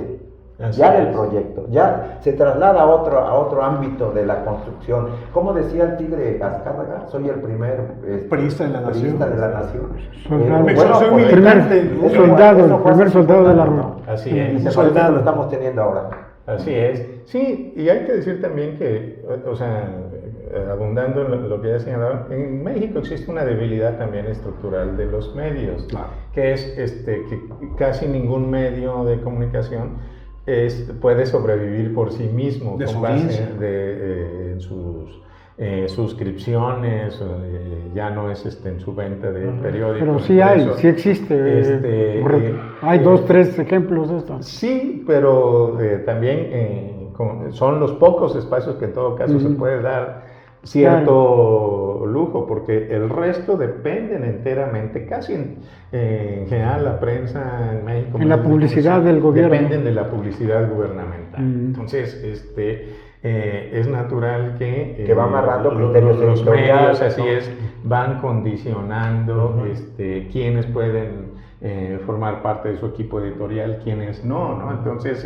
Así ya del proyecto, ya se traslada a otro ámbito de la construcción. Como decía el Tigre Azcárraga, soy el primer priista de la nación. Soldado, el primer soldado de la ruta. Así es. Soldado lo estamos teniendo ahora. Así es. Sí, y hay que decir también que, o sea, abundando en lo que ya señalaba, en México existe una debilidad también estructural de los medios, claro, que es que casi ningún medio de comunicación puede sobrevivir por sí mismo con base en sus suscripciones, ya no es en su venta de periódicos. Pero sí sí existe. Hay 2, 3 ejemplos de esto. Sí, pero también son los pocos espacios que en todo caso se puede dar cierto lujo, porque el resto dependen enteramente, casi en general la prensa en México, en la publicidad del gobierno, dependen de la publicidad gubernamental. Entonces es natural que va amarrando criterios los medios, así es, van condicionando quiénes pueden formar parte de su equipo editorial, quienes no. Entonces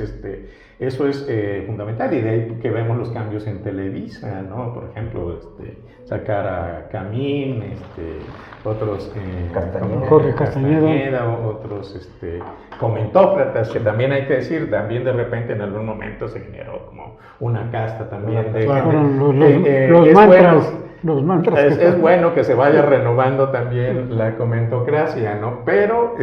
eso es fundamental, y de ahí que vemos los cambios en Televisa, ¿no? Por ejemplo, sacar a Camín, otros Jorge Castañeda, otros comentócratas, que también hay que decir, también de repente en algún momento se generó como una casta también de los mantras. Los mantras. Es bueno que se vaya renovando también la comentocracia, ¿no? Pero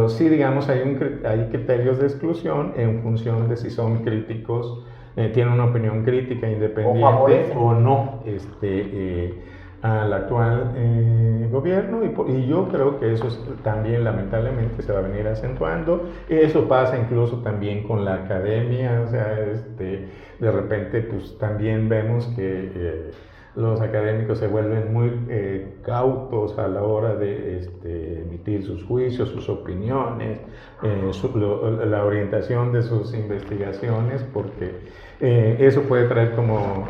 sí, digamos, hay criterios de exclusión en función de si son críticos, tienen una opinión crítica independiente o no al actual gobierno, y yo creo que eso también lamentablemente se va a venir acentuando. Eso pasa incluso también con la academia, o sea, de repente pues también vemos que los académicos se vuelven muy cautos a la hora de emitir sus juicios, sus opiniones, la orientación de sus investigaciones, porque eso puede traer como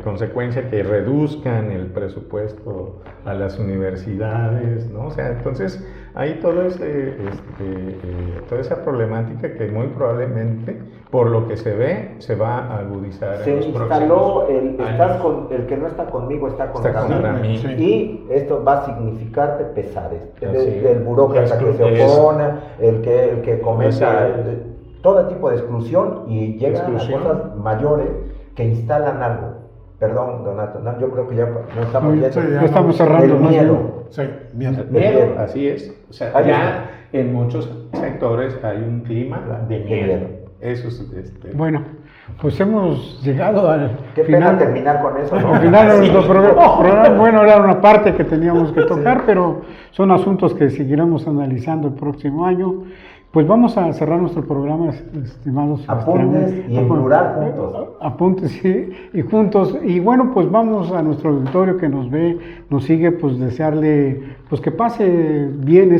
consecuencia que reduzcan el presupuesto a las universidades, ¿no? O sea, entonces hay toda esa problemática que muy probablemente, por lo que se ve, se va a agudizar en los próximos años. El que no está conmigo está contra mí. Sí. Y esto va a significarte pesares. El burócrata que se opone, el que comenta todo tipo de exclusión, y llegan a cosas mayores que instalan algo. Perdón, Donato, yo creo que ya no estamos estamos cerrando. El miedo. Sí, miedo, así es. O sea, ya en muchos sectores hay un clima de miedo. Eso es Bueno, pues hemos llegado al Qué final. Pena terminar con eso, ¿no? Al final de nuestro programa, bueno, era una parte que teníamos que tocar, pero son asuntos que seguiremos analizando el próximo año. Pues vamos a cerrar nuestro programa, estimados. Apuntes y en plural juntos. Apuntes y juntos. Y bueno, pues vamos a nuestro auditorio que nos ve, nos sigue, pues desearle pues que pase bien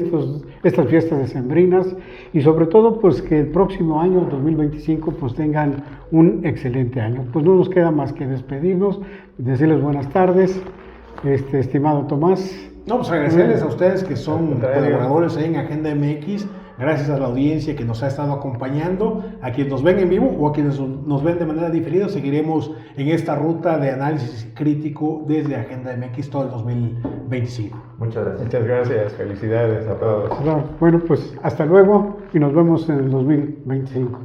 estas fiestas decembrinas, y sobre todo pues que el próximo año, 2025, pues tengan un excelente año. Pues no nos queda más que despedirnos, decirles buenas tardes, estimado Tomás. No, pues agradecerles a ustedes que son colaboradores en Agenda MX. Gracias a la audiencia que nos ha estado acompañando, a quienes nos ven en vivo o a quienes nos ven de manera diferida. Seguiremos en esta ruta de análisis crítico desde Agenda MX todo el 2025. Muchas gracias. Muchas gracias, felicidades a todos. Bueno, pues hasta luego y nos vemos en el 2025.